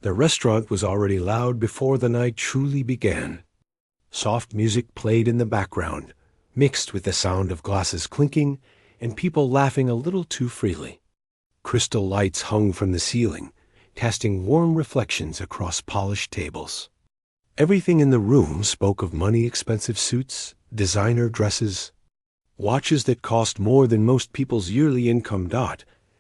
The restaurant was already loud before the night truly began. Soft music played in the background, mixed with the sound of glasses clinking and people laughing a little too freely. Crystal lights hung from the ceiling, casting warm reflections across polished tables. Everything in the room spoke of money-expensive suits, designer dresses, watches that cost more than most people's yearly income.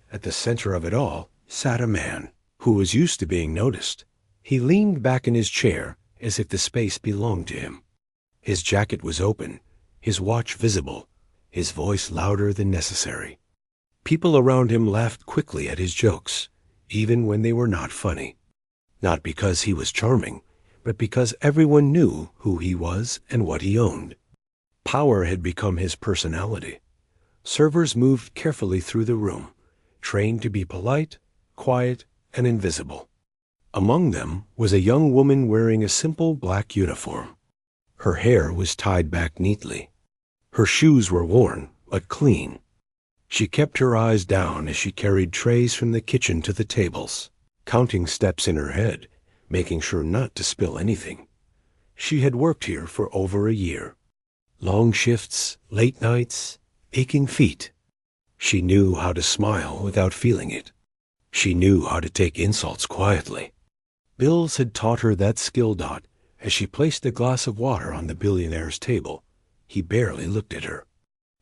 At the center of it all sat a man who was used to being noticed. He leaned back in his chair as if the space belonged to him. His jacket was open, his watch visible, his voice louder than necessary. People around him laughed quickly at his jokes, even when they were not funny. Not because he was charming, but because everyone knew who he was and what he owned. Power had become his personality. Servers moved carefully through the room, trained to be polite, quiet, and invisible. Among them was a young woman wearing a simple black uniform. Her hair was tied back neatly. Her shoes were worn, but clean. She kept her eyes down as she carried trays from the kitchen to the tables, counting steps in her head, making sure not to spill anything. She had worked here for over a year. Long shifts, late nights, aching feet. She knew how to smile without feeling it. She knew how to take insults quietly. Bills had taught her that skill. As she placed a glass of water on the billionaire's table, he barely looked at her.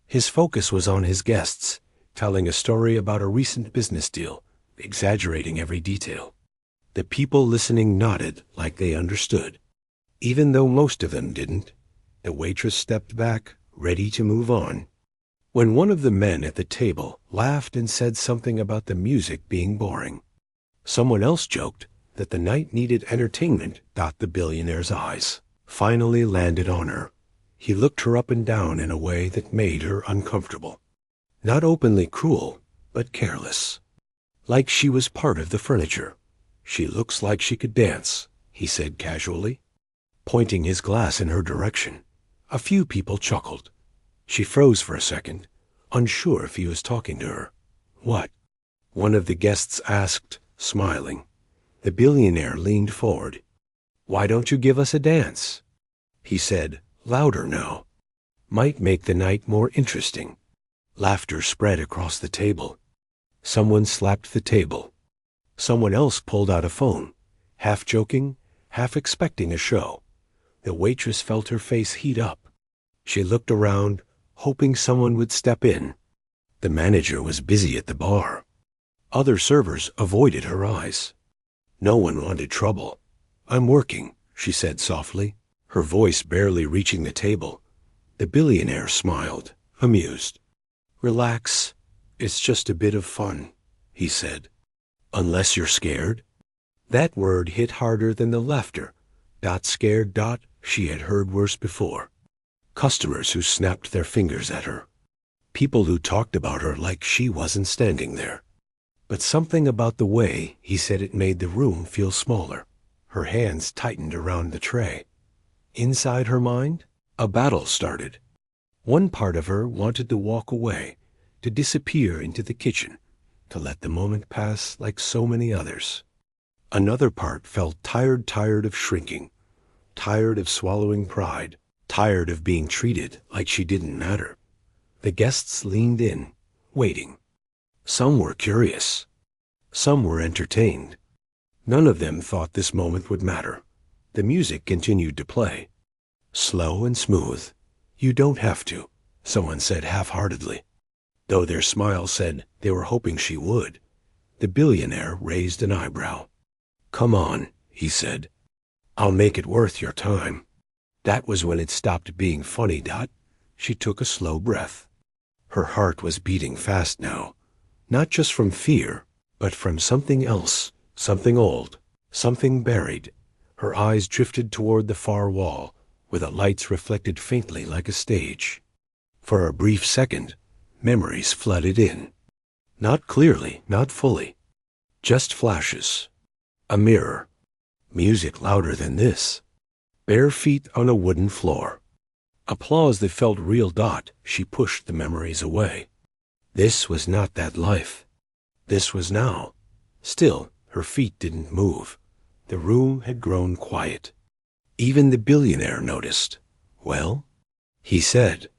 His focus was on his guests, telling a story about a recent business deal, exaggerating every detail. The people listening nodded like they understood. Even though most of them didn't, the waitress stepped back, ready to move on. When one of the men at the table laughed and said something about the music being boring, someone else joked that the night needed entertainment. The billionaire's eyes finally landed on her. He looked her up and down in a way that made her uncomfortable. Not openly cruel, but careless. Like she was part of the furniture. "She looks like she could dance," he said casually, pointing his glass in her direction. A few people chuckled. She froze for a second, unsure if he was talking to her. "What?" one of the guests asked, smiling. The billionaire leaned forward. "Why don't you give us a dance?" he said, louder now. "Might make the night more interesting." Laughter spread across the table. Someone slapped the table. Someone else pulled out a phone, half joking, half expecting a show. The waitress felt her face heat up. She looked around, hoping someone would step in. The manager was busy at the bar. Other servers avoided her eyes. No one wanted trouble. "I'm working," she said softly, her voice barely reaching the table. The billionaire smiled, amused. "Relax. It's just a bit of fun," he said. "Unless you're scared?" That word hit harder than the laughter. Scared. She had heard worse before. Customers who snapped their fingers at her. People who talked about her like she wasn't standing there. But something about the way he said it made the room feel smaller. Her hands tightened around the tray. Inside her mind, a battle started. One part of her wanted to walk away, to disappear into the kitchen, to let the moment pass like so many others. Another part felt tired of shrinking, tired of swallowing pride, tired of being treated like she didn't matter. The guests leaned in, waiting. Some were curious. Some were entertained. None of them thought this moment would matter. The music continued to play. Slow and smooth. "You don't have to," someone said half-heartedly. Though their smile said they were hoping she would. The billionaire raised an eyebrow. "Come on," he said. "I'll make it worth your time." That was when it stopped being funny. She took a slow breath. Her heart was beating fast now, not just from fear, but from something else, something old, something buried. Her eyes drifted toward the far wall, where the lights reflected faintly like a stage. For a brief second, memories flooded in. Not clearly, not fully. Just flashes. A mirror. Music louder than this. Bare feet on a wooden floor. Applause that felt real. She pushed the memories away. This was not that life. This was now. Still, her feet didn't move. The room had grown quiet. Even the billionaire noticed. "Well?" he said.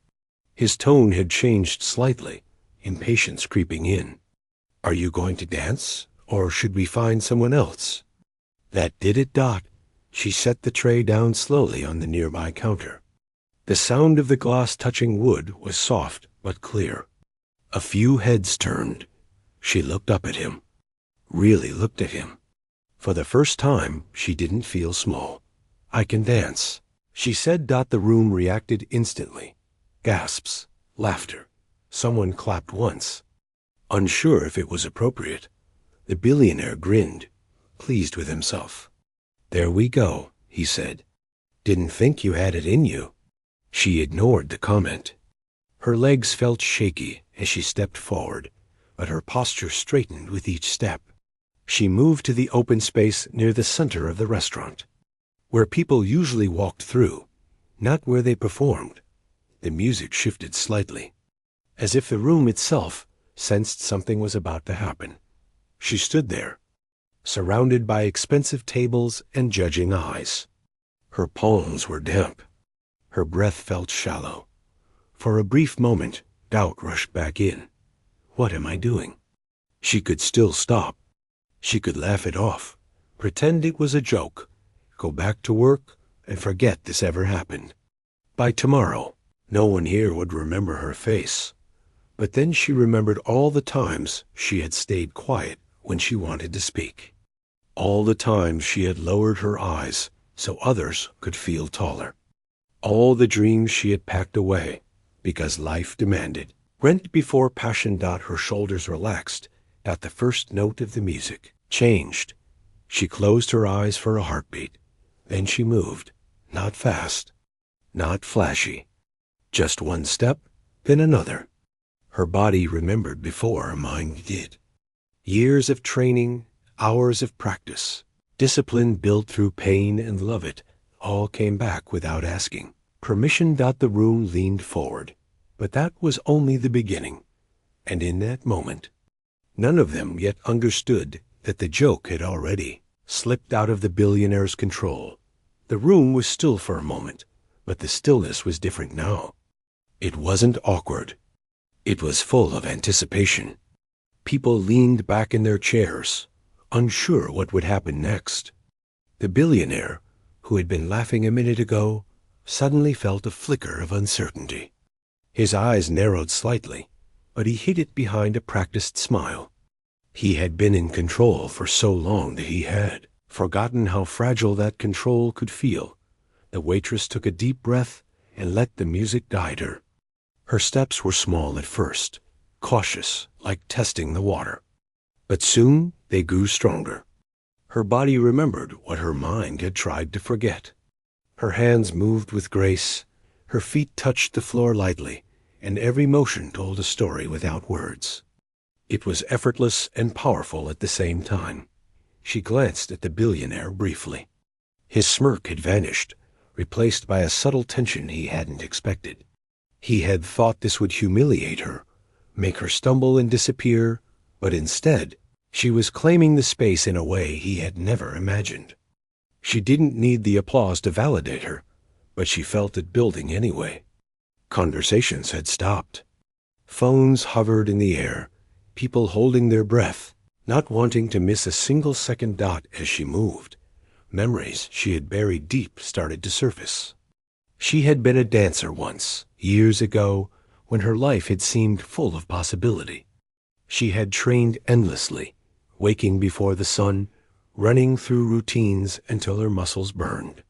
His tone had changed slightly, impatience creeping in. "Are you going to dance, or should we find someone else?" That did it, Dot. She set the tray down slowly on the nearby counter. The sound of the glass touching wood was soft but clear. A few heads turned. She looked up at him. Really looked at him. For the first time, she didn't feel small. "I can dance," she said. The room reacted instantly. Gasps, laughter. Someone clapped once. Unsure if it was appropriate, the billionaire grinned, pleased with himself. "There we go," he said. "Didn't think you had it in you." She ignored the comment. Her legs felt shaky as she stepped forward, but her posture straightened with each step. She moved to the open space near the center of the restaurant, where people usually walked through, not where they performed. The music shifted slightly, as if the room itself sensed something was about to happen. She stood there, surrounded by expensive tables and judging eyes. Her palms were damp. Her breath felt shallow. For a brief moment, doubt rushed back in. What am I doing? She could still stop. She could laugh it off, pretend it was a joke, go back to work, and forget this ever happened. By tomorrow, no one here would remember her face. But then she remembered all the times she had stayed quiet when she wanted to speak. All the times she had lowered her eyes so others could feel taller. All the dreams she had packed away because life demanded. Rent before passion. Her shoulders relaxed at the first note of the music. Changed. She closed her eyes for a heartbeat. Then she moved. Not fast. Not flashy. Just one step, then another. Her body remembered before her mind did. Years of training, hours of practice, discipline built through pain and love it, all came back without asking permission. The room leaned forward, but that was only the beginning. And in that moment, none of them yet understood that the joke had already slipped out of the billionaire's control. The room was still for a moment, but the stillness was different now. It wasn't awkward. It was full of anticipation. People leaned back in their chairs, unsure what would happen next. The billionaire, who had been laughing a minute ago, suddenly felt a flicker of uncertainty. His eyes narrowed slightly, but he hid it behind a practiced smile. He had been in control for so long that he had forgotten how fragile that control could feel. The waitress took a deep breath and let the music guide her. Her steps were small at first, cautious, like testing the water. But soon they grew stronger. Her body remembered what her mind had tried to forget. Her hands moved with grace, her feet touched the floor lightly, and every motion told a story without words. It was effortless and powerful at the same time. She glanced at the billionaire briefly. His smirk had vanished, replaced by a subtle tension he hadn't expected. He had thought this would humiliate her, make her stumble and disappear, but instead, she was claiming the space in a way he had never imagined. She didn't need the applause to validate her, but she felt it building anyway. Conversations had stopped. Phones hovered in the air, people holding their breath, not wanting to miss a single second. As she moved, memories she had buried deep started to surface. She had been a dancer once, years ago, when her life had seemed full of possibility. She had trained endlessly, waking before the sun, running through routines until her muscles burned.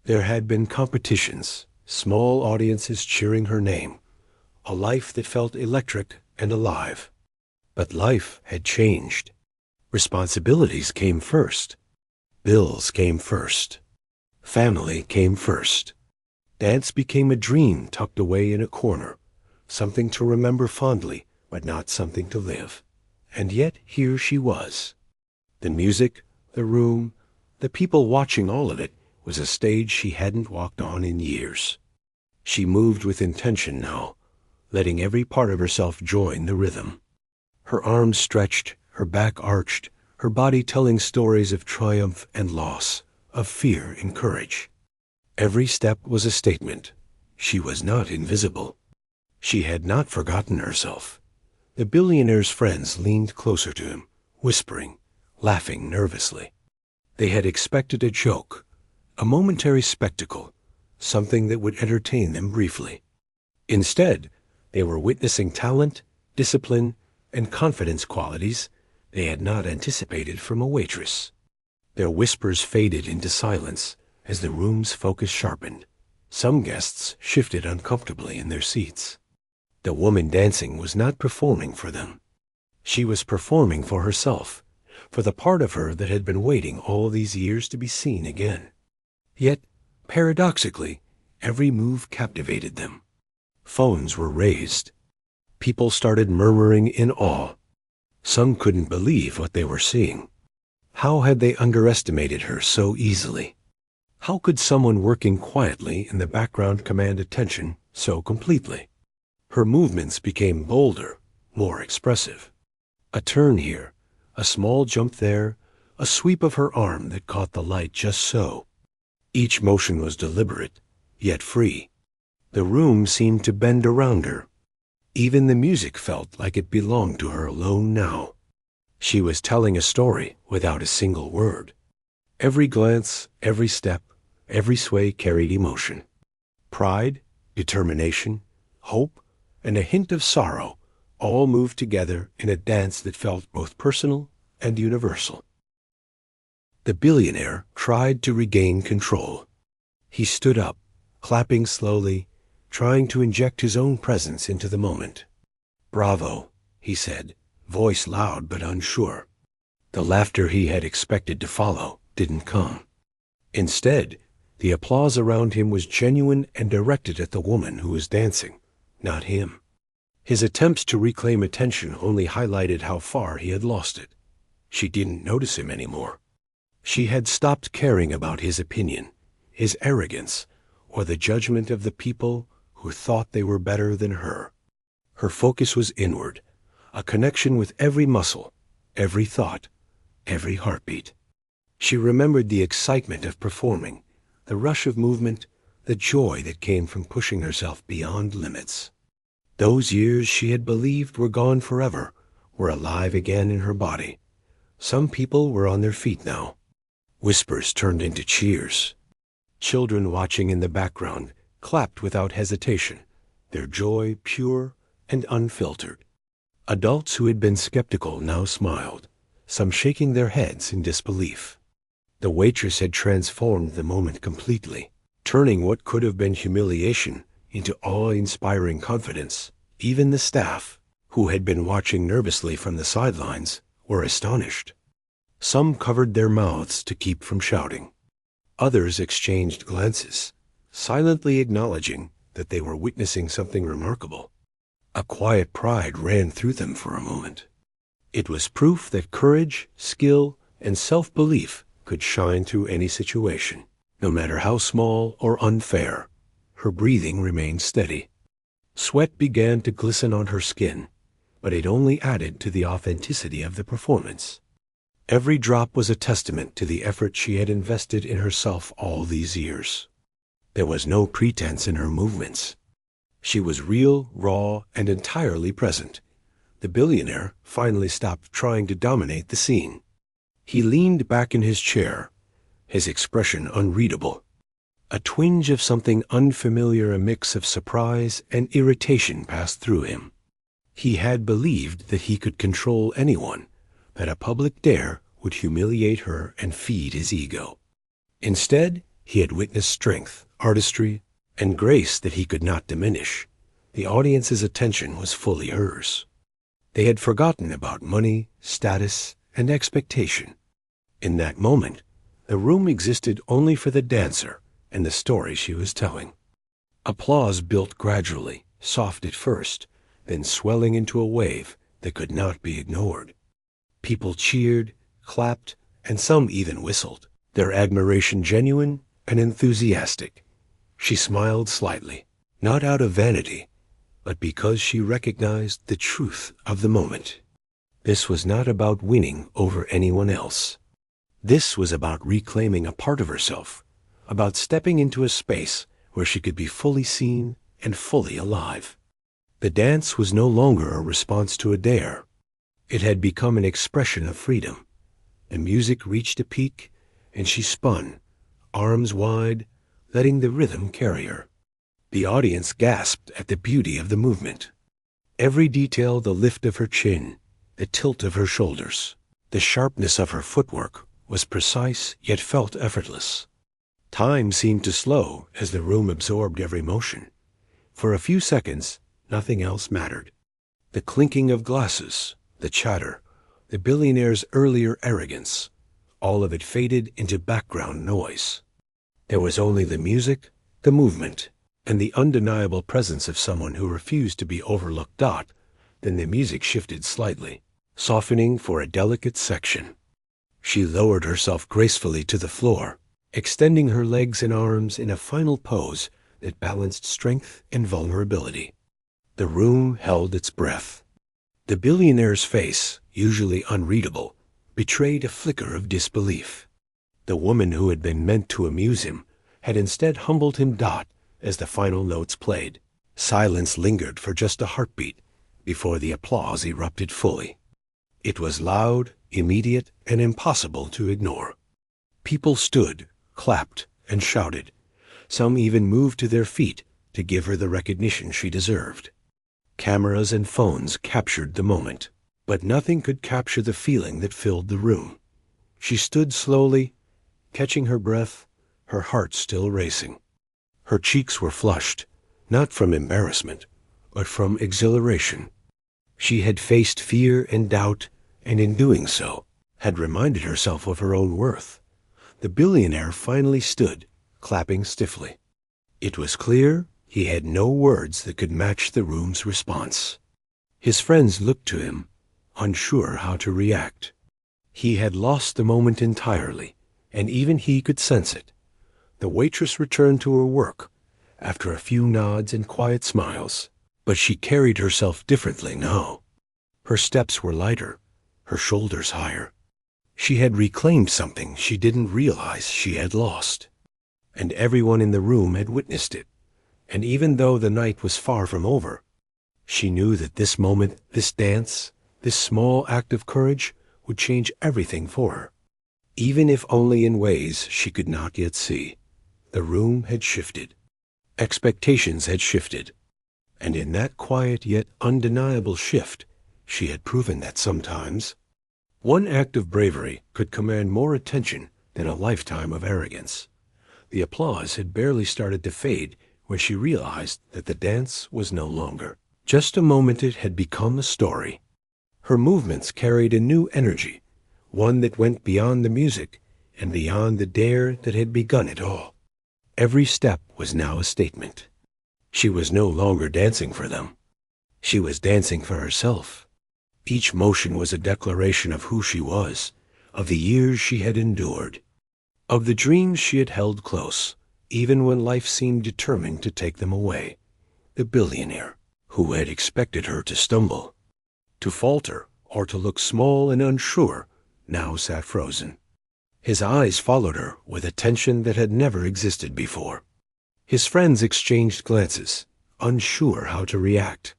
There had been competitions, small audiences cheering her name, a life that felt electric and alive. But life had changed. Responsibilities came first. Bills came first. Family came first. Dance became a dream tucked away in a corner, something to remember fondly, but not something to live. And yet here she was. The music, the room, the people watching all of it was a stage she hadn't walked on in years. She moved with intention now, letting every part of herself join the rhythm. Her arms stretched, her back arched, her body telling stories of triumph and loss, of fear and courage. Every step was a statement. She was not invisible. She had not forgotten herself. The billionaire's friends leaned closer to him, whispering, laughing nervously. They had expected a joke, a momentary spectacle, something that would entertain them briefly. Instead, they were witnessing talent, discipline, and confidence qualities they had not anticipated from a waitress. Their whispers faded into silence as the room's focus sharpened. Some guests shifted uncomfortably in their seats. The woman dancing was not performing for them. She was performing for herself, for the part of her that had been waiting all these years to be seen again. Yet, paradoxically, every move captivated them. Phones were raised. People started murmuring in awe. Some couldn't believe what they were seeing. How had they underestimated her so easily? How could someone working quietly in the background command attention so completely? Her movements became bolder, more expressive. A turn here, a small jump there, a sweep of her arm that caught the light just so. Each motion was deliberate, yet free. The room seemed to bend around her. Even the music felt like it belonged to her alone now. She was telling a story without a single word. Every glance, every step, every sway carried emotion. Pride, determination, hope, and a hint of sorrow all moved together in a dance that felt both personal and universal. The billionaire tried to regain control. He stood up, clapping slowly, trying to inject his own presence into the moment. "Bravo," he said, voice loud but unsure. The laughter he had expected to follow didn't come. Instead, the applause around him was genuine and directed at the woman who was dancing, not him. His attempts to reclaim attention only highlighted how far he had lost it. She didn't notice him anymore. She had stopped caring about his opinion, his arrogance, or the judgment of the people who thought they were better than her. Her focus was inward, a connection with every muscle, every thought, every heartbeat. She remembered the excitement of performing, the rush of movement, the joy that came from pushing herself beyond limits. Those years she had believed were gone forever were alive again in her body. Some people were on their feet now. Whispers turned into cheers. Children watching in the background clapped without hesitation, their joy pure and unfiltered. Adults who had been skeptical now smiled, some shaking their heads in disbelief. The waitress had transformed the moment completely, turning what could have been humiliation into awe-inspiring confidence. Even the staff, who had been watching nervously from the sidelines, were astonished. Some covered their mouths to keep from shouting. Others exchanged glances, silently acknowledging that they were witnessing something remarkable. A quiet pride ran through them for a moment. It was proof that courage, skill, and self-belief could shine through any situation, no matter how small or unfair. Her breathing remained steady. Sweat began to glisten on her skin, but it only added to the authenticity of the performance. Every drop was a testament to the effort she had invested in herself all these years. There was no pretense in her movements. She was real, raw, and entirely present. The billionaire finally stopped trying to dominate the scene. He leaned back in his chair, his expression unreadable. A twinge of something unfamiliar, a mix of surprise and irritation passed through him. He had believed that he could control anyone, that a public dare would humiliate her and feed his ego. Instead, he had witnessed strength, artistry, and grace that he could not diminish. The audience's attention was fully hers. They had forgotten about money, status, and expectation. In that moment, the room existed only for the dancer and the story she was telling. Applause built gradually, soft at first, then swelling into a wave that could not be ignored. People cheered, clapped, and some even whistled, their admiration genuine and enthusiastic. She smiled slightly, not out of vanity, but because she recognized the truth of the moment. This was not about winning over anyone else. This was about reclaiming a part of herself, about stepping into a space where she could be fully seen and fully alive. The dance was no longer a response to a dare. It had become an expression of freedom. The music reached a peak, and she spun, arms wide, letting the rhythm carry her. The audience gasped at the beauty of the movement. Every detail, the lift of her chin, the tilt of her shoulders, the sharpness of her footwork, was precise yet felt effortless. Time seemed to slow as the room absorbed every motion. For a few seconds, nothing else mattered. The clinking of glasses, the chatter, the billionaire's earlier arrogance, all of it faded into background noise. There was only the music, the movement, and the undeniable presence of someone who refused to be overlooked. Then the music shifted slightly, softening for a delicate section. She lowered herself gracefully to the floor, extending her legs and arms in a final pose that balanced strength and vulnerability. The room held its breath. The billionaire's face, usually unreadable, betrayed a flicker of disbelief. The woman who had been meant to amuse him had instead humbled him. As the final notes played, silence lingered for just a heartbeat before the applause erupted fully. It was loud, immediate, and impossible to ignore. People stood, clapped, and shouted. Some even moved to their feet to give her the recognition she deserved. Cameras and phones captured the moment, but nothing could capture the feeling that filled the room. She stood slowly, catching her breath, her heart still racing. Her cheeks were flushed, not from embarrassment, but from exhilaration. She had faced fear and doubt, and in doing so, had reminded herself of her own worth. The billionaire finally stood, clapping stiffly. It was clear he had no words that could match the room's response. His friends looked to him, unsure how to react. He had lost the moment entirely, and even he could sense it. The waitress returned to her work, after a few nods and quiet smiles, but she carried herself differently now. Her steps were lighter, her shoulders higher. She had reclaimed something she didn't realize she had lost. And everyone in the room had witnessed it. And even though the night was far from over, she knew that this moment, this dance, this small act of courage would change everything for her, even if only in ways she could not yet see. The room had shifted. Expectations had shifted. And in that quiet yet undeniable shift, she had proven that sometimes one act of bravery could command more attention than a lifetime of arrogance. The applause had barely started to fade when she realized that the dance was no longer just a moment. It had become a story. Her movements carried a new energy, one that went beyond the music and beyond the dare that had begun it all. Every step was now a statement. She was no longer dancing for them. She was dancing for herself. Each motion was a declaration of who she was, of the years she had endured, of the dreams she had held close, even when life seemed determined to take them away. The billionaire, who had expected her to stumble, to falter, or to look small and unsure, now sat frozen. His eyes followed her with a tension that had never existed before. His friends exchanged glances, unsure how to react.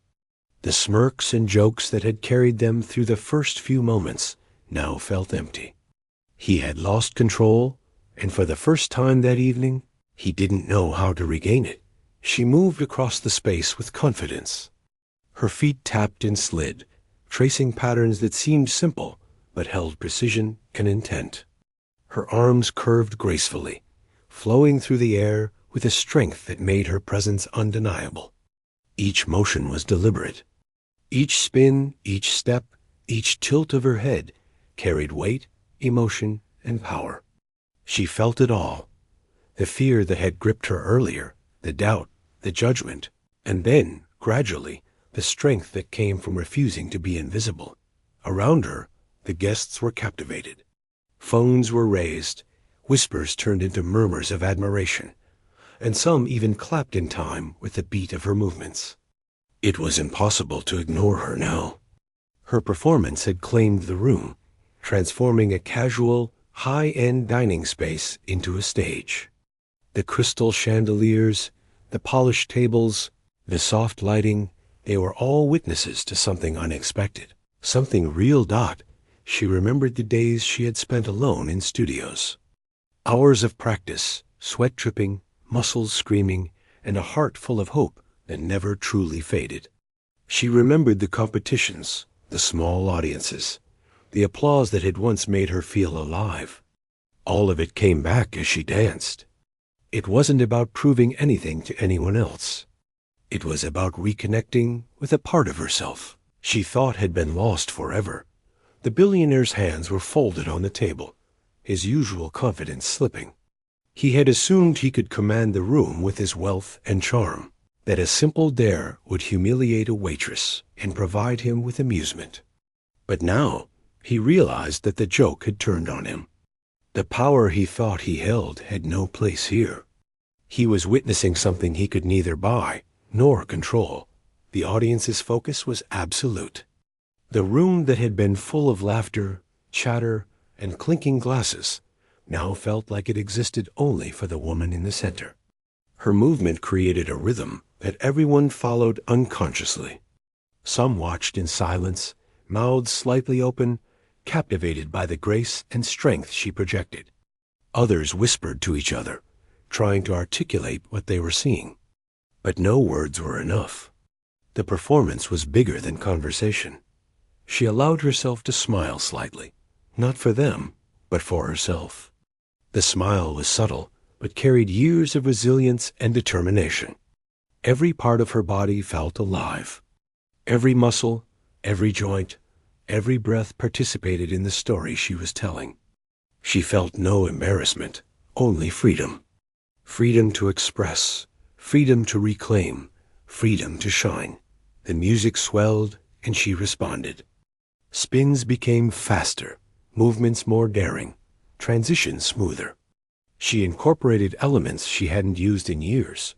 The smirks and jokes that had carried them through the first few moments now felt empty. He had lost control, and for the first time that evening, he didn't know how to regain it. She moved across the space with confidence. Her feet tapped and slid, tracing patterns that seemed simple but held precision and intent. Her arms curved gracefully, flowing through the air with a strength that made her presence undeniable. Each motion was deliberate. Each spin, each step, each tilt of her head carried weight, emotion, and power. She felt it all. The fear that had gripped her earlier, the doubt, the judgment, and then, gradually, the strength that came from refusing to be invisible. Around her, the guests were captivated. Phones were raised, whispers turned into murmurs of admiration, and some even clapped in time with the beat of her movements. It was impossible to ignore her now. Her performance had claimed the room, transforming a casual, high-end dining space into a stage. The crystal chandeliers, the polished tables, the soft lighting, they were all witnesses to something unexpected, something real. She remembered the days she had spent alone in studios. Hours of practice, sweat dripping, muscles screaming, and a heart full of hope that never truly faded. She remembered the competitions, the small audiences, the applause that had once made her feel alive. All of it came back as she danced. It wasn't about proving anything to anyone else. It was about reconnecting with a part of herself she thought had been lost forever. The billionaire's hands were folded on the table, his usual confidence slipping. He had assumed he could command the room with his wealth and charm, that a simple dare would humiliate a waitress and provide him with amusement. But now he realized that the joke had turned on him. The power he thought he held had no place here. He was witnessing something he could neither buy nor control. The audience's focus was absolute. The room that had been full of laughter, chatter, and clinking glasses now felt like it existed only for the woman in the center. Her movement created a rhythm that everyone followed unconsciously. Some watched in silence, mouths slightly open, captivated by the grace and strength she projected. Others whispered to each other, trying to articulate what they were seeing. But no words were enough. The performance was bigger than conversation. She allowed herself to smile slightly, not for them, but for herself. The smile was subtle, but carried years of resilience and determination. Every part of her body felt alive. Every muscle, every joint, every breath participated in the story she was telling. She felt no embarrassment, only freedom. Freedom to express, freedom to reclaim, freedom to shine. The music swelled, and she responded. Spins became faster, movements more daring, transitions smoother. She incorporated elements she hadn't used in years,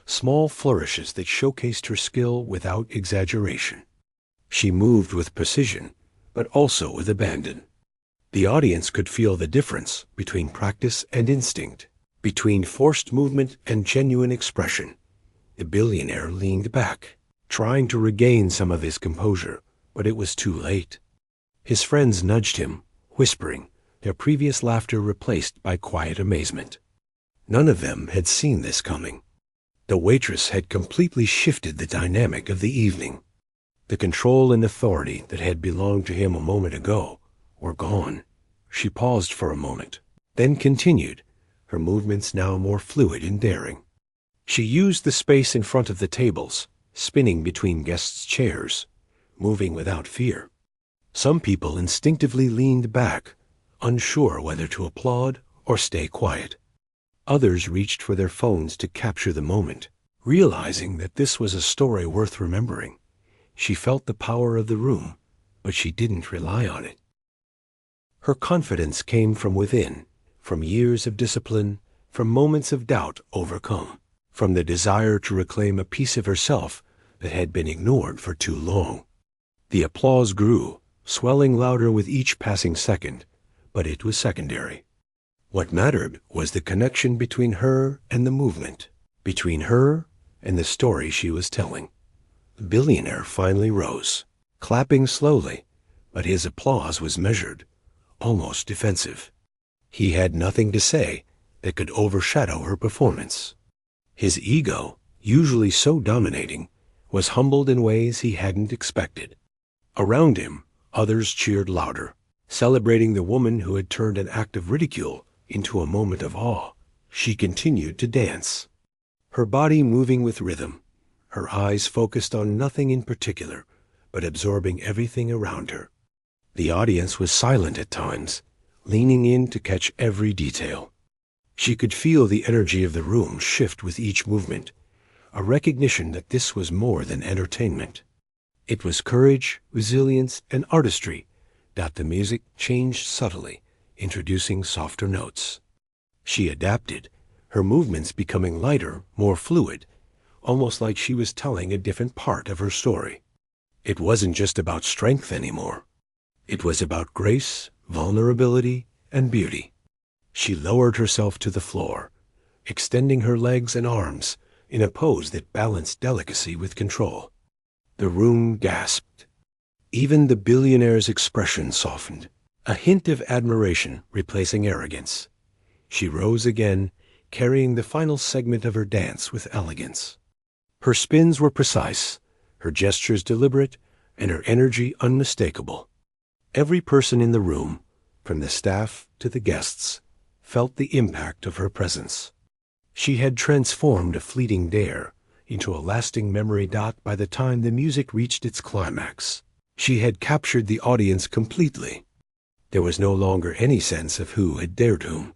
small flourishes that showcased her skill without exaggeration. She moved with precision, but also with abandon. The audience could feel the difference between practice and instinct, between forced movement and genuine expression. The billionaire leaned back, trying to regain some of his composure, but it was too late. His friends nudged him, whispering, their previous laughter replaced by quiet amazement. None of them had seen this coming. The waitress had completely shifted the dynamic of the evening. The control and authority that had belonged to him a moment ago were gone. She paused for a moment, then continued, her movements now more fluid and daring. She used the space in front of the tables, spinning between guests' chairs, moving without fear. Some people instinctively leaned back, unsure whether to applaud or stay quiet. Others reached for their phones to capture the moment, realizing that this was a story worth remembering. She felt the power of the room, but she didn't rely on it. Her confidence came from within, from years of discipline, from moments of doubt overcome, from the desire to reclaim a piece of herself that had been ignored for too long. The applause grew, swelling louder with each passing second, but it was secondary. What mattered was the connection between her and the movement, between her and the story she was telling. The billionaire finally rose, clapping slowly, but his applause was measured, almost defensive. He had nothing to say that could overshadow her performance. His ego, usually so dominating, was humbled in ways he hadn't expected. Around him, others cheered louder, celebrating the woman who had turned an act of ridicule into a moment of awe. She continued to dance, her body moving with rhythm, her eyes focused on nothing in particular, but absorbing everything around her. The audience was silent at times, leaning in to catch every detail. She could feel the energy of the room shift with each movement, a recognition that this was more than entertainment. It was courage, resilience, and artistry. The music changed subtly, introducing softer notes. She adapted, her movements becoming lighter, more fluid, almost like she was telling a different part of her story. It wasn't just about strength anymore. It was about grace, vulnerability, and beauty. She lowered herself to the floor, extending her legs and arms in a pose that balanced delicacy with control. The room gasped. Even the billionaire's expression softened, a hint of admiration replacing arrogance. She rose again, carrying the final segment of her dance with elegance. Her spins were precise, her gestures deliberate, and her energy unmistakable. Every person in the room, from the staff to the guests, felt the impact of her presence. She had transformed a fleeting dare into a lasting memory dot by the time the music reached its climax. She had captured the audience completely. There was no longer any sense of who had dared whom.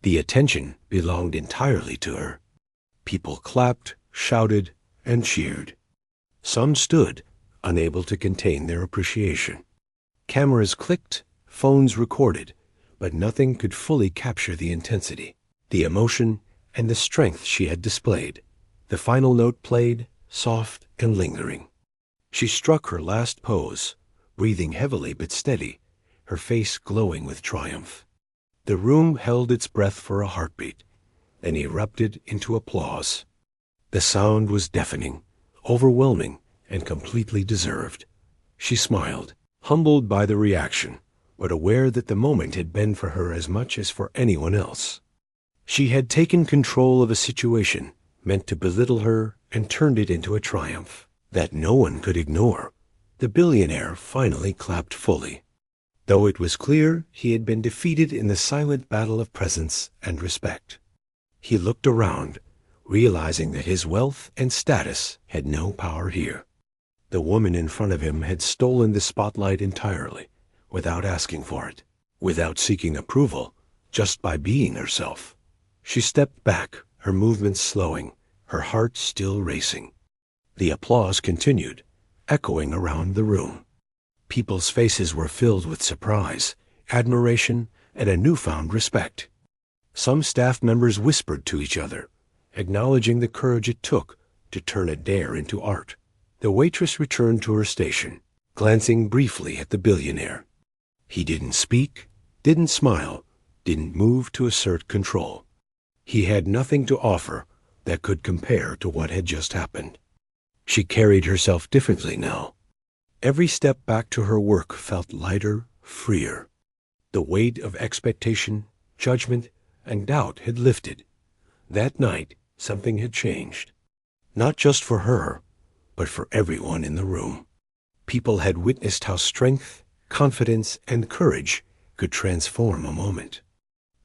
The attention belonged entirely to her. People clapped, shouted, and cheered. Some stood, unable to contain their appreciation. Cameras clicked, phones recorded, but nothing could fully capture the intensity, the emotion, and the strength she had displayed. The final note played, soft and lingering. She struck her last pose, breathing heavily but steady, her face glowing with triumph. The room held its breath for a heartbeat, then erupted into applause. The sound was deafening, overwhelming, and completely deserved. She smiled, humbled by the reaction, but aware that the moment had been for her as much as for anyone else. She had taken control of a situation meant to belittle her and turned it into a triumph that no one could ignore. The billionaire finally clapped fully, though it was clear he had been defeated in the silent battle of presence and respect. He looked around, realizing that his wealth and status had no power here. The woman in front of him had stolen the spotlight entirely, without asking for it, without seeking approval, just by being herself. She stepped back, her movements slowing, her heart still racing. The applause continued, echoing around the room. People's faces were filled with surprise, admiration, and a newfound respect. Some staff members whispered to each other, acknowledging the courage it took to turn a dare into art. The waitress returned to her station, glancing briefly at the billionaire. He didn't speak, didn't smile, didn't move to assert control. He had nothing to offer that could compare to what had just happened. She carried herself differently now. Every step back to her work felt lighter, freer. The weight of expectation, judgment, and doubt had lifted. That night, something had changed. Not just for her, but for everyone in the room. People had witnessed how strength, confidence, and courage could transform a moment.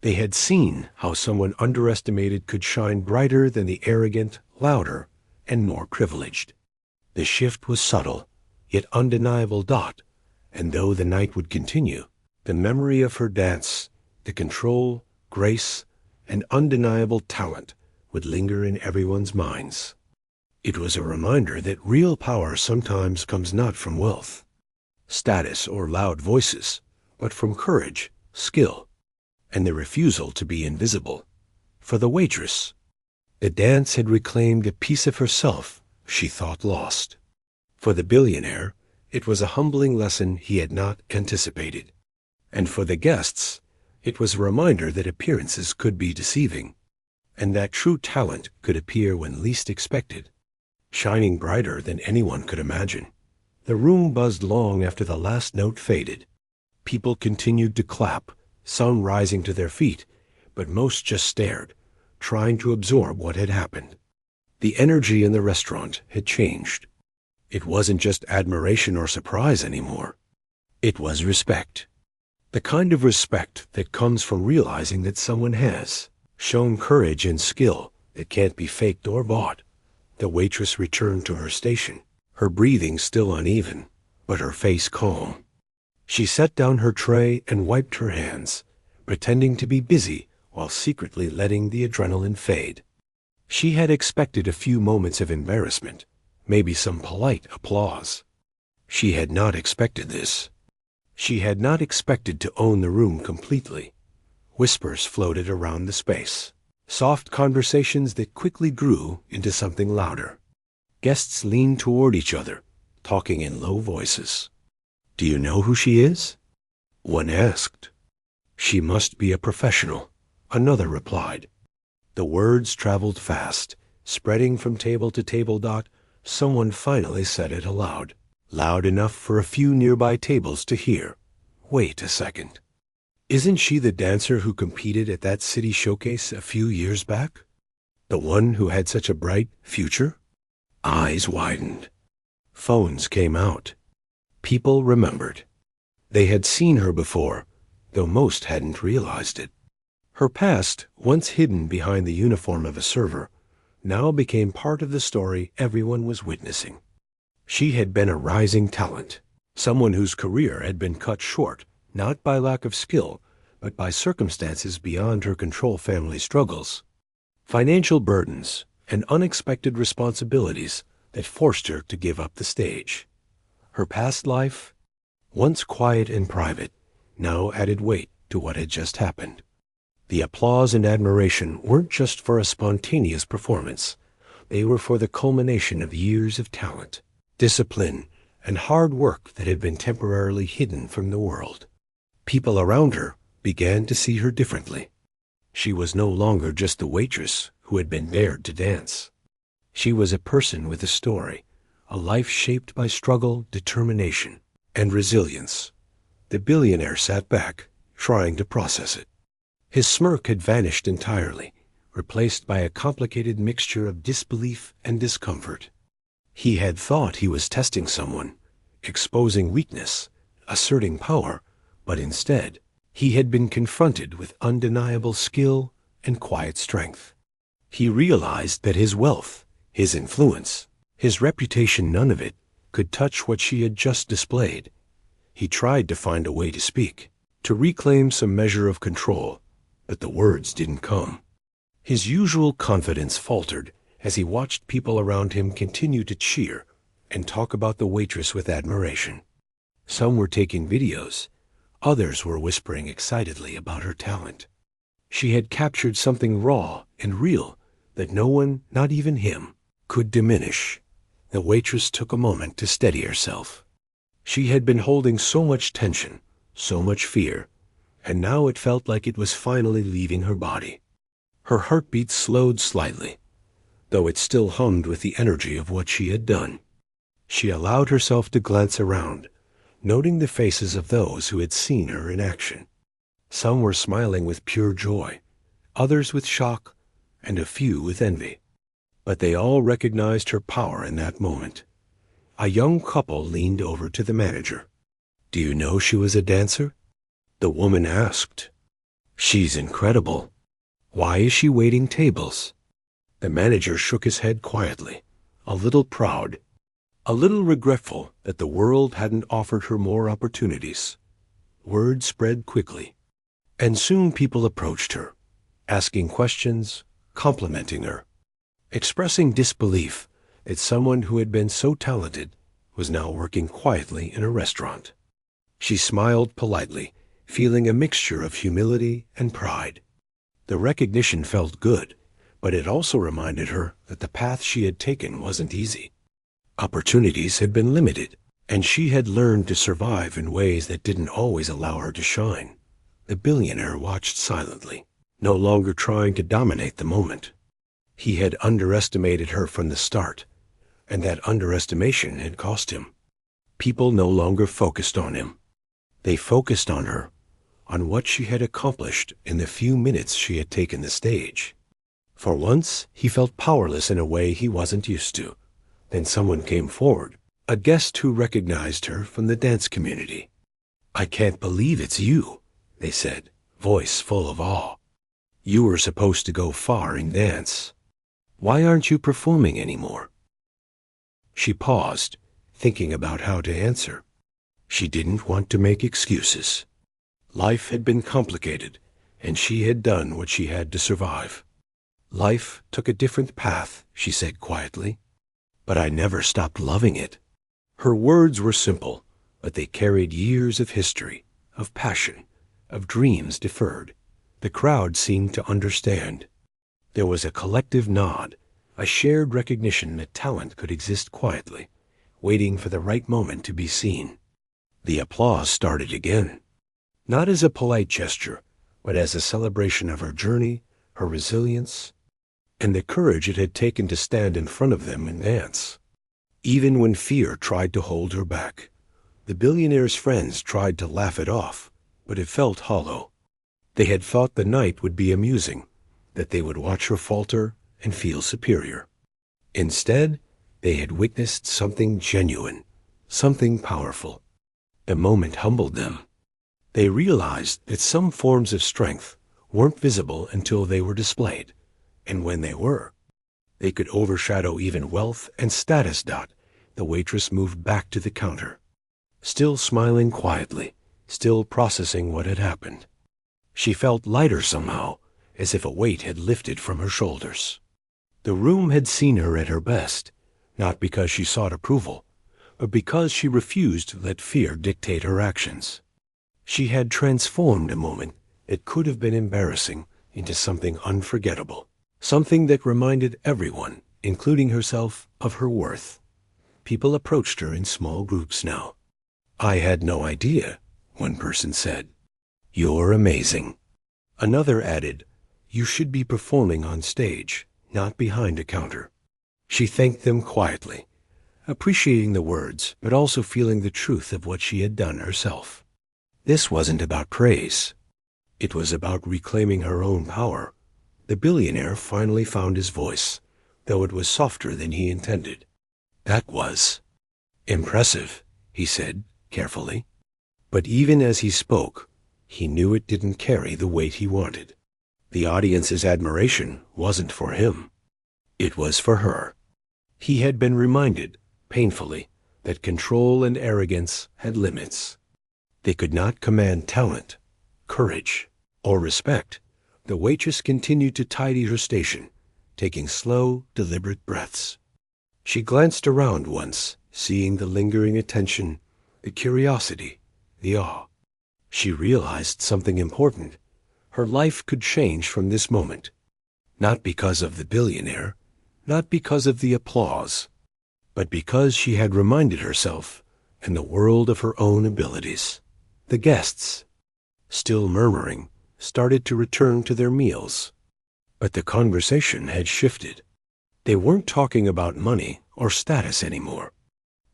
They had seen how someone underestimated could shine brighter than the arrogant, louder, and more privileged. The shift was subtle, yet undeniable dot, and though the night would continue, the memory of her dance, the control, grace, and undeniable talent would linger in everyone's minds. It was a reminder that real power sometimes comes not from wealth, status, or loud voices, but from courage, skill, and the refusal to be invisible. For the waitress, the dance had reclaimed a piece of herself she thought lost. For the billionaire, it was a humbling lesson he had not anticipated. And for the guests, it was a reminder that appearances could be deceiving, and that true talent could appear when least expected, shining brighter than anyone could imagine. The room buzzed long after the last note faded. People continued to clap, some rising to their feet, but most just stared, trying to absorb what had happened. The energy in the restaurant had changed. It wasn't just admiration or surprise anymore. It was respect. The kind of respect that comes from realizing that someone has shown courage and skill that can't be faked or bought. The waitress returned to her station, her breathing still uneven, but her face calm. She set down her tray and wiped her hands, pretending to be busy while secretly letting the adrenaline fade. She had expected a few moments of embarrassment, maybe some polite applause. She had not expected this. She had not expected to own the room completely. Whispers floated around the space, soft conversations that quickly grew into something louder. Guests leaned toward each other, talking in low voices. "Do you know who she is?" One asked. "She must be a professional," another replied. The words traveled fast, spreading from table to table. Someone finally said it aloud, loud enough for a few nearby tables to hear. "Wait a second. Isn't she the dancer who competed at that city showcase a few years back? The one who had such a bright future?" Eyes widened. Phones came out. People remembered. They had seen her before, though most hadn't realized it. Her past, once hidden behind the uniform of a server, now became part of the story everyone was witnessing. She had been a rising talent, someone whose career had been cut short, not by lack of skill, but by circumstances beyond her control. Family struggles, financial burdens, and unexpected responsibilities that forced her to give up the stage. Her past life, once quiet and private, now added weight to what had just happened. The applause and admiration weren't just for a spontaneous performance. They were for the culmination of years of talent, discipline, and hard work that had been temporarily hidden from the world. People around her began to see her differently. She was no longer just the waitress who had been dared to dance. She was a person with a story, a life shaped by struggle, determination, and resilience. The billionaire sat back, trying to process it. His smirk had vanished entirely, replaced by a complicated mixture of disbelief and discomfort. He had thought he was testing someone, exposing weakness, asserting power, but instead, he had been confronted with undeniable skill and quiet strength. He realized that his wealth, his influence, his reputation, none of it could touch what she had just displayed. He tried to find a way to speak, to reclaim some measure of control, but the words didn't come. His usual confidence faltered as he watched people around him continue to cheer and talk about the waitress with admiration. Some were taking videos. Others were whispering excitedly about her talent. She had captured something raw and real that no one, not even him, could diminish. The waitress took a moment to steady herself. She had been holding so much tension, so much fear, and now it felt like it was finally leaving her body. Her heartbeat slowed slightly, though it still hummed with the energy of what she had done. She allowed herself to glance around, noting the faces of those who had seen her in action. Some were smiling with pure joy, others with shock, and a few with envy. But they all recognized her power in that moment. A young couple leaned over to the manager. "Do you know she was a dancer?" The woman asked. "She's incredible. Why is she waiting tables?" The manager shook his head quietly, a little proud, a little regretful that the world hadn't offered her more opportunities. Word spread quickly, and soon people approached her, asking questions, complimenting her, expressing disbelief that someone who had been so talented was now working quietly in a restaurant. She smiled politely, feeling a mixture of humility and pride. The recognition felt good, but it also reminded her that the path she had taken wasn't easy. Opportunities had been limited, and she had learned to survive in ways that didn't always allow her to shine. The billionaire watched silently, no longer trying to dominate the moment. He had underestimated her from the start, and that underestimation had cost him. People no longer focused on him. They focused on her, on what she had accomplished in the few minutes she had taken the stage. For once, he felt powerless in a way he wasn't used to. Then someone came forward, a guest who recognized her from the dance community. "I can't believe it's you," they said, voice full of awe. "You were supposed to go far in dance. Why aren't you performing anymore?" She paused, thinking about how to answer. She didn't want to make excuses. Life had been complicated, and she had done what she had to survive. "Life took a different path," she said quietly, "but I never stopped loving it." Her words were simple, but they carried years of history, of passion, of dreams deferred. The crowd seemed to understand. There was a collective nod, a shared recognition that talent could exist quietly, waiting for the right moment to be seen. The applause started again, not as a polite gesture, but as a celebration of her journey, her resilience, and the courage it had taken to stand in front of them and dance. Even when fear tried to hold her back, the billionaire's friends tried to laugh it off, but it felt hollow. They had thought the night would be amusing, that they would watch her falter and feel superior. Instead, they had witnessed something genuine, something powerful. The moment humbled them. They realized that some forms of strength weren't visible until they were displayed, and when they were, they could overshadow even wealth and status. The waitress moved back to the counter, still smiling quietly, still processing what had happened. She felt lighter somehow, as if a weight had lifted from her shoulders. The room had seen her at her best, not because she sought approval, but because she refused to let fear dictate her actions. She had transformed a moment that could have been embarrassing into something unforgettable, something that reminded everyone, including herself, of her worth. People approached her in small groups now. "I had no idea," one person said. "You're amazing." Another added, "You should be performing on stage, not behind a counter." She thanked them quietly, appreciating the words, but also feeling the truth of what she had done herself. This wasn't about praise. It was about reclaiming her own power. The billionaire finally found his voice, though it was softer than he intended. "That was impressive," he said carefully. But even as he spoke, he knew it didn't carry the weight he wanted. The audience's admiration wasn't for him. It was for her. He had been reminded, painfully, that control and arrogance had limits. They could not command talent, courage, or respect. The waitress continued to tidy her station, taking slow, deliberate breaths. She glanced around once, seeing the lingering attention, the curiosity, the awe. She realized something important. Her life could change from this moment. Not because of the billionaire, not because of the applause, but because she had reminded herself and the world of her own abilities. The guests, still murmuring, started to return to their meals. But the conversation had shifted. They weren't talking about money or status anymore.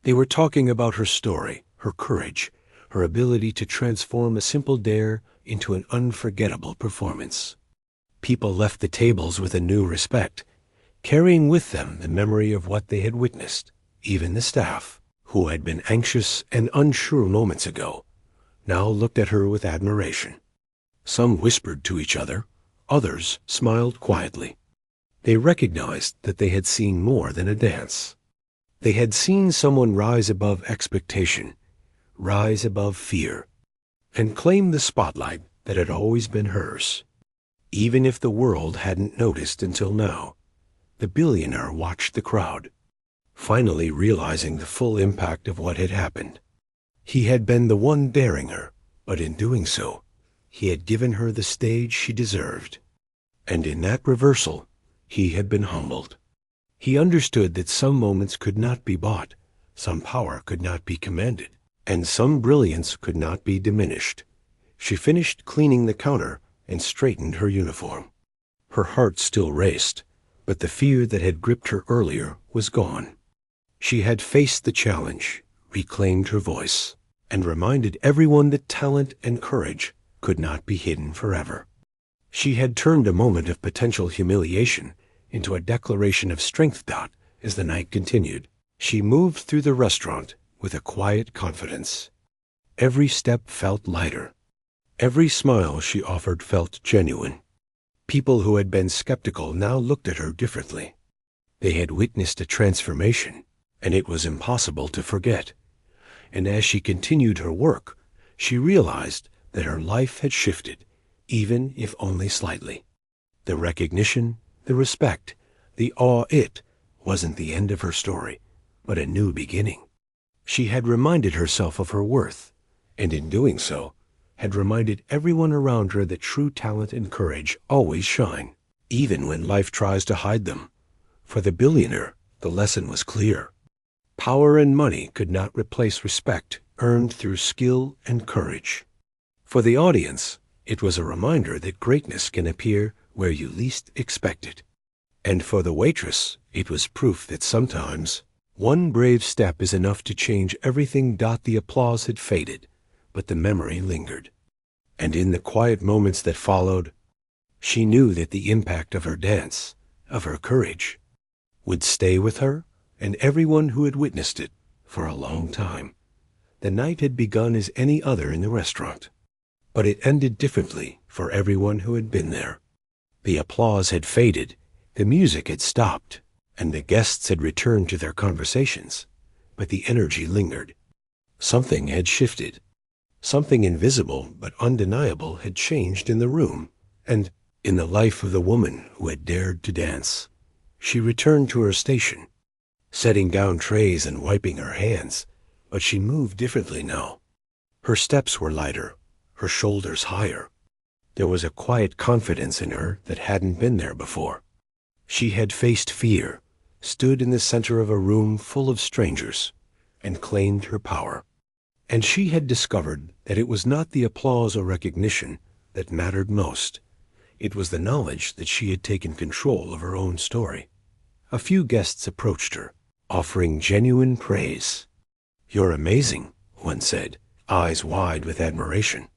They were talking about her story, her courage, her ability to transform a simple dare into an unforgettable performance. People left the tables with a new respect, carrying with them the memory of what they had witnessed. Even the staff, who had been anxious and unsure moments ago, now looked at her with admiration. Some whispered to each other, others smiled quietly. They recognized that they had seen more than a dance. They had seen someone rise above expectation, rise above fear, and claim the spotlight that had always been hers. Even if the world hadn't noticed until now, the billionaire watched the crowd, finally realizing the full impact of what had happened. He had been the one daring her, but in doing so, he had given her the stage she deserved. And in that reversal, he had been humbled. He understood that some moments could not be bought, some power could not be commanded, and some brilliance could not be diminished. She finished cleaning the counter and straightened her uniform. Her heart still raced, but the fear that had gripped her earlier was gone. She had faced the challenge, reclaimed her voice, and reminded everyone that talent and courage could not be hidden forever. She had turned a moment of potential humiliation into a declaration of strength. As the night continued, she moved through the restaurant with a quiet confidence. Every step felt lighter. Every smile she offered felt genuine. People who had been skeptical now looked at her differently. They had witnessed a transformation, and it was impossible to forget. And as she continued her work, she realized that her life had shifted, even if only slightly. The recognition, the respect, the awe, it wasn't the end of her story, but a new beginning. She had reminded herself of her worth, and in doing so, had reminded everyone around her that true talent and courage always shine, even when life tries to hide them. For the billionaire, the lesson was clear. Power and money could not replace respect earned through skill and courage. For the audience, it was a reminder that greatness can appear where you least expect it. And for the waitress, it was proof that sometimes one brave step is enough to change everything. The applause had faded, but the memory lingered. And in the quiet moments that followed, she knew that the impact of her dance, of her courage, would stay with her and everyone who had witnessed it for a long time. The night had begun as any other in the restaurant, but it ended differently for everyone who had been there. The applause had faded, the music had stopped, and the guests had returned to their conversations, but the energy lingered. Something had shifted. Something invisible but undeniable had changed in the room, and in the life of the woman who had dared to dance. She returned to her station, setting down trays and wiping her hands, but she moved differently now. Her steps were lighter, her shoulders higher. There was a quiet confidence in her that hadn't been there before. She had faced fear, stood in the center of a room full of strangers, and claimed her power. And she had discovered that it was not the applause or recognition that mattered most. It was the knowledge that she had taken control of her own story. A few guests approached her, offering genuine praise. "You're amazing," one said, eyes wide with admiration.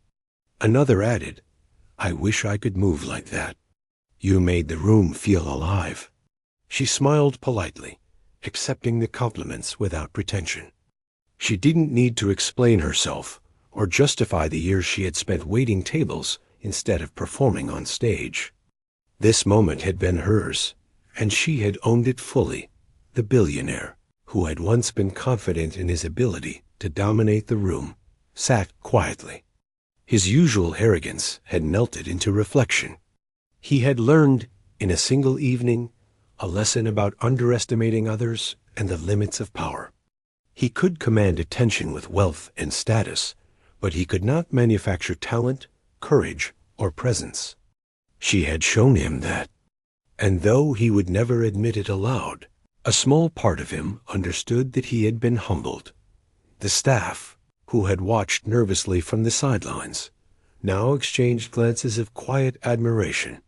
Another added, "I wish I could move like that. You made the room feel alive." She smiled politely, accepting the compliments without pretension. She didn't need to explain herself or justify the years she had spent waiting tables instead of performing on stage. This moment had been hers, and she had owned it fully. The billionaire, who had once been confident in his ability to dominate the room, sat quietly. His usual arrogance had melted into reflection. He had learned, in a single evening, a lesson about underestimating others and the limits of power. He could command attention with wealth and status, but he could not manufacture talent, courage, or presence. She had shown him that. And though he would never admit it aloud, a small part of him understood that he had been humbled. The staff, who had watched nervously from the sidelines, now exchanged glances of quiet admiration.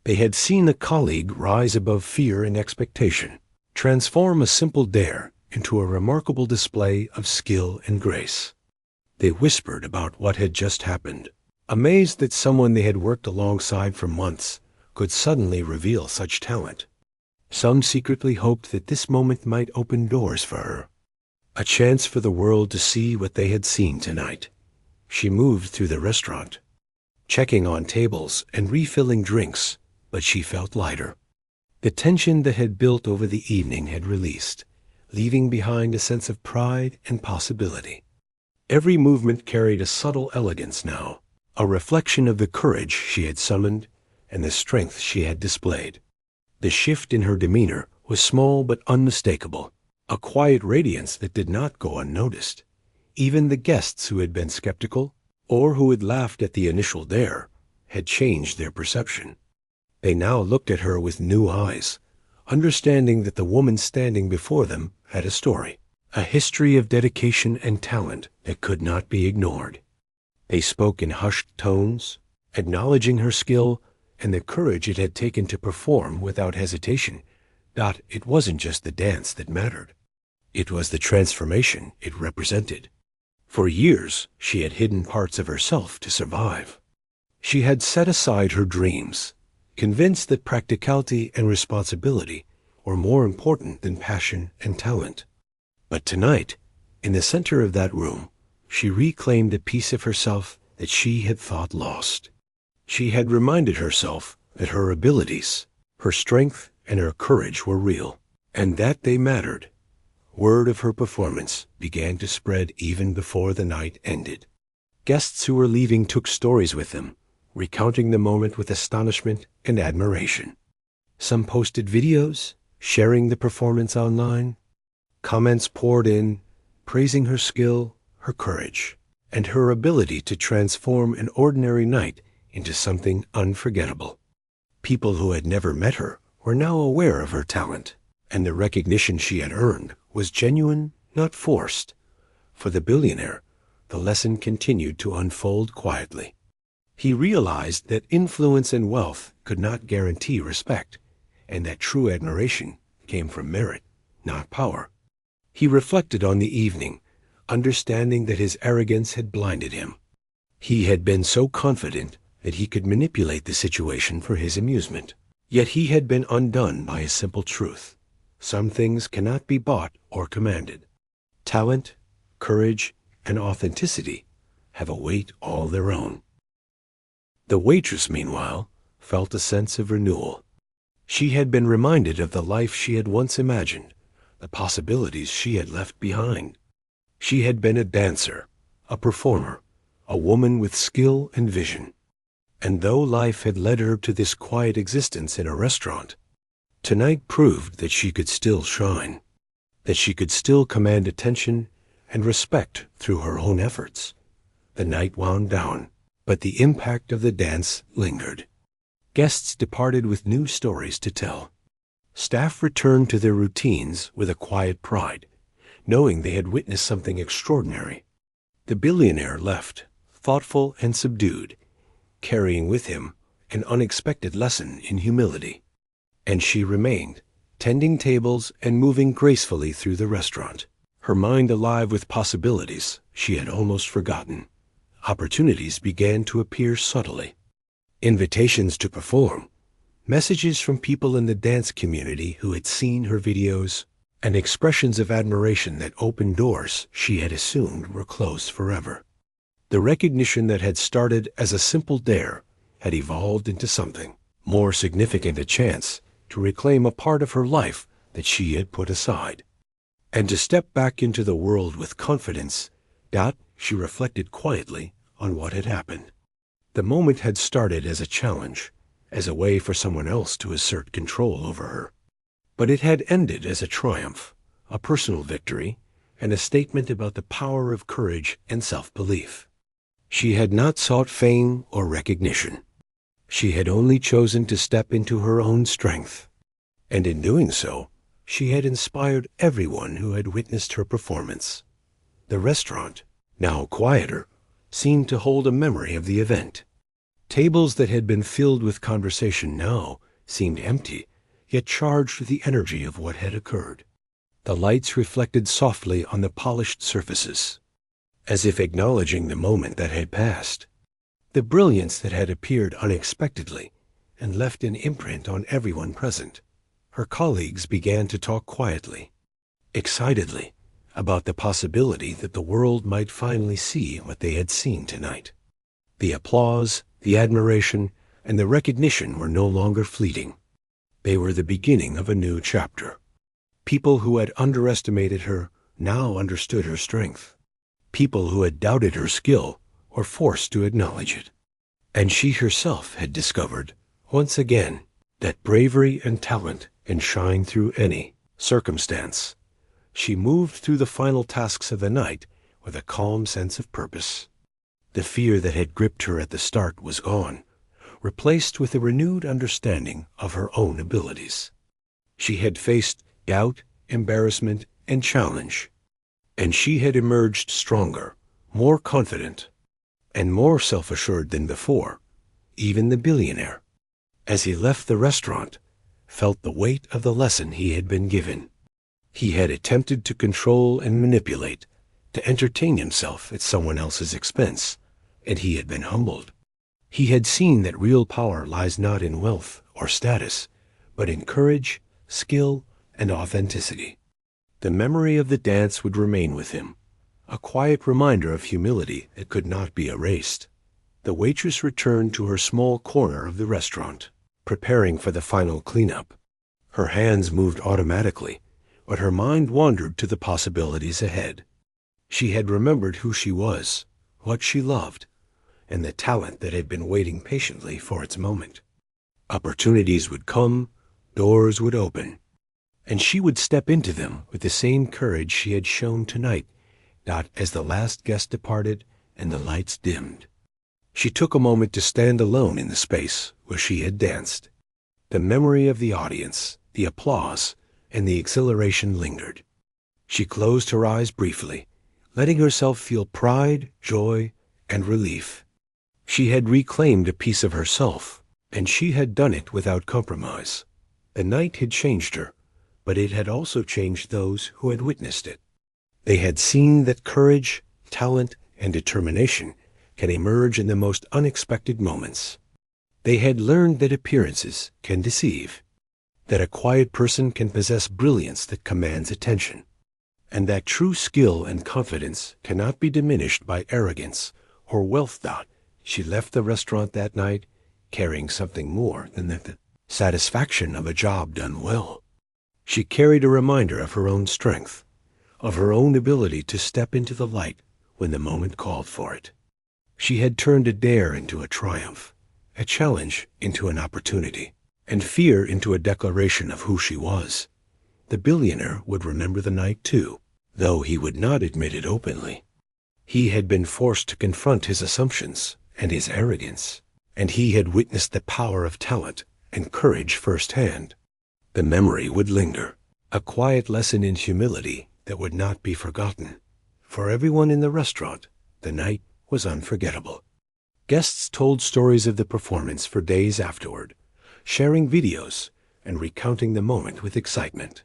They had seen a colleague rise above fear and expectation, transform a simple dare into a remarkable display of skill and grace. They whispered about what had just happened, amazed that someone they had worked alongside for months could suddenly reveal such talent. Some secretly hoped that this moment might open doors for her, a chance for the world to see what they had seen tonight. She moved through the restaurant, checking on tables and refilling drinks, but she felt lighter. The tension that had built over the evening had released, leaving behind a sense of pride and possibility. Every movement carried a subtle elegance now, a reflection of the courage she had summoned and the strength she had displayed. The shift in her demeanor was small but unmistakable, a quiet radiance that did not go unnoticed. Even the guests who had been skeptical, or who had laughed at the initial dare, had changed their perception. They now looked at her with new eyes, understanding that the woman standing before them had a story, a history of dedication and talent that could not be ignored. They spoke in hushed tones, acknowledging her skill and the courage it had taken to perform without hesitation. It wasn't just the dance that mattered. It was the transformation it represented. For years, she had hidden parts of herself to survive. She had set aside her dreams, convinced that practicality and responsibility were more important than passion and talent. But tonight, in the center of that room, she reclaimed a piece of herself that she had thought lost. She had reminded herself that her abilities, her strength, and her courage were real, and that they mattered. Word of her performance began to spread even before the night ended. Guests who were leaving took stories with them, recounting the moment with astonishment and admiration. Some posted videos, sharing the performance online. Comments poured in, praising her skill, her courage, and her ability to transform an ordinary night into something unforgettable. People who had never met her were now aware of her talent, And the recognition she had earned was genuine, not forced. For the billionaire, the lesson continued to unfold quietly. He realized that influence and wealth could not guarantee respect, and that true admiration came from merit, not power. He reflected on the evening, understanding that his arrogance had blinded him. He had been so confident that he could manipulate the situation for his amusement. Yet he had been undone by a simple truth. Some things cannot be bought or commanded. Talent, courage, and authenticity have a weight all their own. The waitress, meanwhile, felt a sense of renewal. She had been reminded of the life she had once imagined, the possibilities she had left behind. She had been a dancer, a performer, a woman with skill and vision. And though life had led her to this quiet existence in a restaurant, tonight proved that she could still shine, that she could still command attention and respect through her own efforts. The night wound down, but the impact of the dance lingered. Guests departed with new stories to tell. Staff returned to their routines with a quiet pride, knowing they had witnessed something extraordinary. The billionaire left, thoughtful and subdued, carrying with him an unexpected lesson in humility. And she remained, tending tables and moving gracefully through the restaurant, her mind alive with possibilities she had almost forgotten. Opportunities began to appear subtly. Invitations to perform, messages from people in the dance community who had seen her videos, and expressions of admiration that opened doors she had assumed were closed forever. The recognition that had started as a simple dare had evolved into something more significant, a chance to reclaim a part of her life that she had put aside, and to step back into the world with confidence. She reflected quietly on what had happened. The moment had started as a challenge, as a way for someone else to assert control over her. But it had ended as a triumph, a personal victory, and a statement about the power of courage and self-belief. She had not sought fame or recognition. She had only chosen to step into her own strength. And in doing so, she had inspired everyone who had witnessed her performance. The restaurant, now quieter, seemed to hold a memory of the event. Tables that had been filled with conversation now seemed empty, yet charged with the energy of what had occurred. The lights reflected softly on the polished surfaces, as if acknowledging the moment that had passed. The brilliance that had appeared unexpectedly and left an imprint on everyone present. Her colleagues began to talk quietly, excitedly, about the possibility that the world might finally see what they had seen tonight. The applause, the admiration, and the recognition were no longer fleeting. They were the beginning of a new chapter. People who had underestimated her now understood her strength. People who had doubted her skill were forced to acknowledge it. And she herself had discovered, once again, that bravery and talent can shine through any circumstance. She moved through the final tasks of the night with a calm sense of purpose. The fear that had gripped her at the start was gone, replaced with a renewed understanding of her own abilities. She had faced doubt, embarrassment, and challenge, and she had emerged stronger, more confident, and more self-assured than before. Even the billionaire, as he left the restaurant, felt the weight of the lesson he had been given. He had attempted to control and manipulate, to entertain himself at someone else's expense, and he had been humbled. He had seen that real power lies not in wealth or status, but in courage, skill, and authenticity. The memory of the dance would remain with him, a quiet reminder of humility that could not be erased. The waitress returned to her small corner of the restaurant, preparing for the final cleanup. Her hands moved automatically, but her mind wandered to the possibilities ahead. She had remembered who she was, what she loved, and the talent that had been waiting patiently for its moment. Opportunities would come, doors would open, and she would step into them with the same courage she had shown tonight, not as the last guest departed and the lights dimmed. She took a moment to stand alone in the space where she had danced. The memory of the audience, the applause, and the exhilaration lingered. She closed her eyes briefly, letting herself feel pride, joy, and relief. She had reclaimed a piece of herself, and she had done it without compromise. The night had changed her, but it had also changed those who had witnessed it. They had seen that courage, talent, and determination can emerge in the most unexpected moments. They had learned that appearances can deceive, that a quiet person can possess brilliance that commands attention, and that true skill and confidence cannot be diminished by arrogance or wealth. She left the restaurant that night carrying something more than the satisfaction of a job done well. She carried a reminder of her own strength, of her own ability to step into the light when the moment called for it. She had turned a dare into a triumph, a challenge into an opportunity, and fear into a declaration of who she was. The billionaire would remember the night too, though he would not admit it openly. He had been forced to confront his assumptions and his arrogance, and he had witnessed the power of talent and courage firsthand. The memory would linger, a quiet lesson in humility that would not be forgotten. For everyone in the restaurant, the night was unforgettable. Guests told stories of the performance for days afterward, sharing videos and recounting the moment with excitement.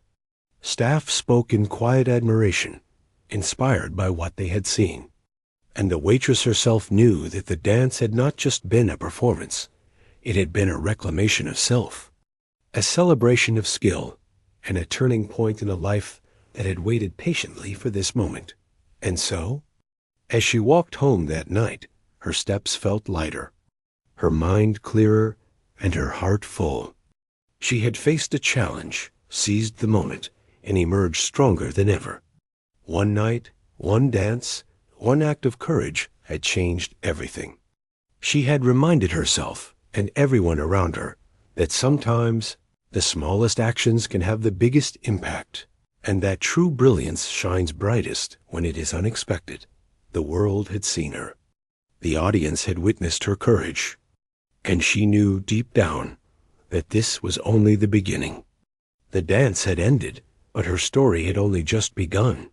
Staff spoke in quiet admiration, inspired by what they had seen. And the waitress herself knew that the dance had not just been a performance, it had been a reclamation of self, a celebration of skill, and a turning point in a life that had waited patiently for this moment. And so, as she walked home that night, her steps felt lighter, her mind clearer, and her heart full. She had faced a challenge, seized the moment, and emerged stronger than ever. One night, one dance, one act of courage had changed everything. She had reminded herself, and everyone around her, that sometimes the smallest actions can have the biggest impact, and that true brilliance shines brightest when it is unexpected. The world had seen her. The audience had witnessed her courage, and she knew deep down that this was only the beginning. The dance had ended, but her story had only just begun.